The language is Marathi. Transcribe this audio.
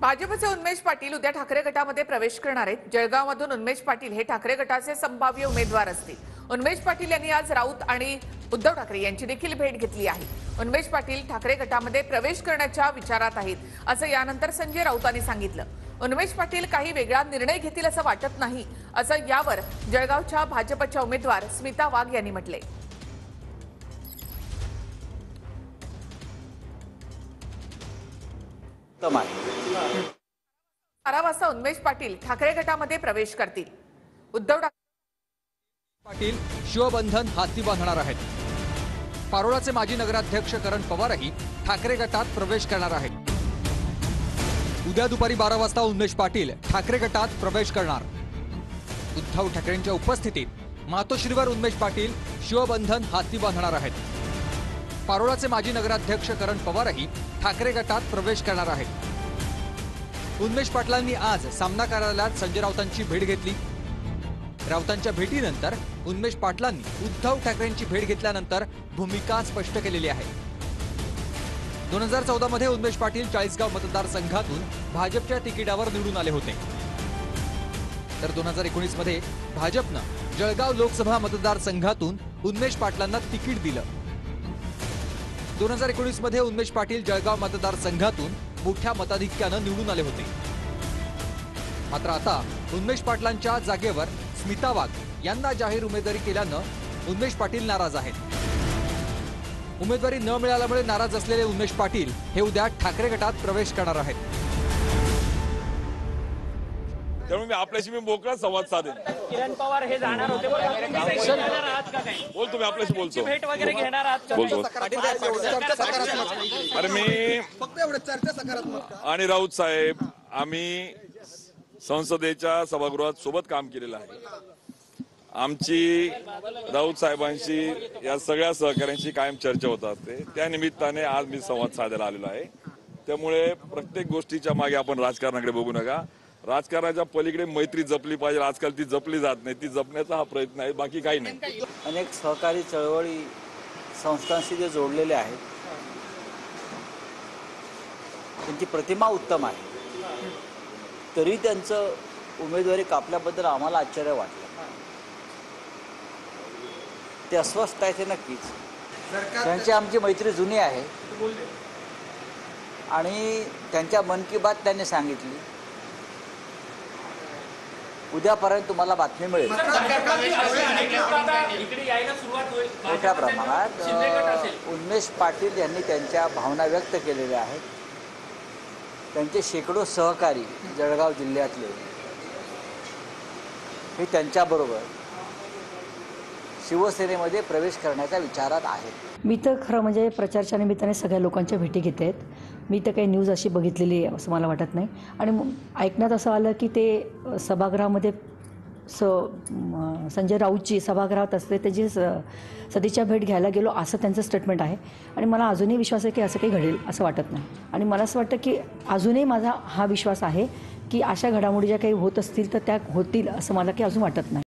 भाजपचे उन्मेष पाटील उद्या ठाकरे गटामध्ये प्रवेश करणार आहेत। जळगावमधून उन्मेष पाटील हे ठाकरे गटाचे संभाव्य उमेदवार असतील। उन्मेष पाटील यांनी आज राऊत आणि उद्धव ठाकरे यांची देखील भेट घेतली आहे। उन्मेष पाटील ठाकरे गटामध्ये प्रवेश करण्याच्या विचारात आहेत, असं यानंतर संजय राऊतांनी सांगितलं। उन्मेष पाटील काही वेगळा निर्णय घेतील असं वाटत नाही, असं यावर जळगावच्या भाजपच्या उमेदवार स्मिता वाघ यांनी म्हटलंय। 12 वाजता उन्मेष पाटील ठाकरे गटामध्ये प्रवेश करतील। उद्धव पाटील शिवबंधन हाती बांधणार आहेत। पारोळाचे माजी नगराध्यक्ष करण पवारही ठाकरे गटात प्रवेश करणार आहेत। उद्या दुपारी 12 वाजता उन्मेष पाटील ठाकरे गटात प्रवेश करणार। उद्धव ठाकरेंच्या उपस्थितीत मातोश्रीवर उन्मेष पाटील शिवबंधन हाती बांधणार आहेत। पारोळाचे माजी नगराध्यक्ष करण पवारही ठाकरे गटात प्रवेश करणार आहेत। उन्मेष पाटलांनी आज सामना कार्यालयात संजय राऊतांची भेट घेतली। राऊतांच्या भेटीनंतर उन्मेष पाटलांनी उद्धव ठाकरेंची भेट घेतल्यानंतर भूमिका स्पष्ट केलेली आहे। 2014 मध्ये उन्मेष पाटील चाळीसगाव मतदारसंघातून भाजपच्या तिकिटावर निवडून आले होते, तर 2019 मध्ये भाजपनं जळगाव लोकसभा मतदारसंघातून उन्मेष पाटलांना तिकीट दिलं। 2019 मध्ये उन्मेष पाटील जळगाव मतदारसंघातून मोठ्या मताधिक्यानं निवडून आले होते, मात्र आता उन्मेष पाटलांच्या जागेवर स्मिता वाघ यांना जाहीर उमेदवारी केल्यानं उन्मेष पाटील नाराज आहेत। उमेदवारी न मिळाल्यामुळे नाराज असलेले उन्मेष पाटील हे उद्या ठाकरे गटात प्रवेश करणार आहेत। त्यामुळे आपल्याशी मी मोकळा संवाद साधेन। किरण पवार हे जाणार होते, बोल तुम्ही आपल्याशी बोलतो, भेट वगैरे घेणार आहात का? बोलतो। अरे मी आणि राऊत साहेब आम्ही संसदेच्या सभागृहात सोबत काम केलेलं आहे। आमची राऊत साहेबांशी या सगळ्या सहकाऱ्यांशी कायम चर्चा होत असते। त्या निमित्ताने आज मी संवाद साधायला आलेलो आहे। त्यामुळे प्रत्येक गोष्टीच्या मागे आपण राजकारणाकडे बघू नका। राजकारणाच्या पलीकडे मैत्री जपली पाहिजे। आजकाल ती जपली जात नाही, ती जपण्याचा हा प्रयत्न आहे, बाकी काही नाही। अनेक सहकारी चळवळी संस्थांशी जे जोडलेले आहेत त्यांची प्रतिमा उत्तम आहे, तरी त्यांचं उमेदवारी कापल्याबद्दल आम्हाला आश्चर्य वाटलं। ते अस्वस्थ आहेत हे नक्कीच। त्यांची आमची मैत्री जुनी आहे आणि त्यांच्या मन की बात त्यांनी सांगितली। उद्यापर्यंत तुम्हाला बातमी मिळेल। मोठ्या प्रमाणात उन्मेष पाटील यांनी त्यांच्या भावना व्यक्त केलेल्या आहेत। त्यांचे शेकडो सहकारी जळगाव जिल्ह्यातले हे त्यांच्याबरोबर शिवसेनेमध्ये प्रवेश करण्याच्या विचारात आहेत। मी तर खरं म्हणजे प्रचाराच्या निमित्ताने सगळ्या लोकांच्या भेटी घेते आहेत। मी तर काही न्यूज अशी बघितलेली आहे असं मला वाटत नाही, आणि ऐकण्यात असं आलं की ते सभागृहामध्ये संजय राऊतची सभागृहात असते त्याची सदिच्छा भेट घ्यायला गेलो असं त्यांचं स्टेटमेंट आहे, आणि मला अजूनही विश्वास आहे की असं काही घडेल असं वाटत नाही। आणि मला असं वाटतं की अजूनही माझा हा विश्वास आहे की अशा घडामोडी ज्या काही होत असतील तर त्या होतील असं मला की अजून वाटत नाही।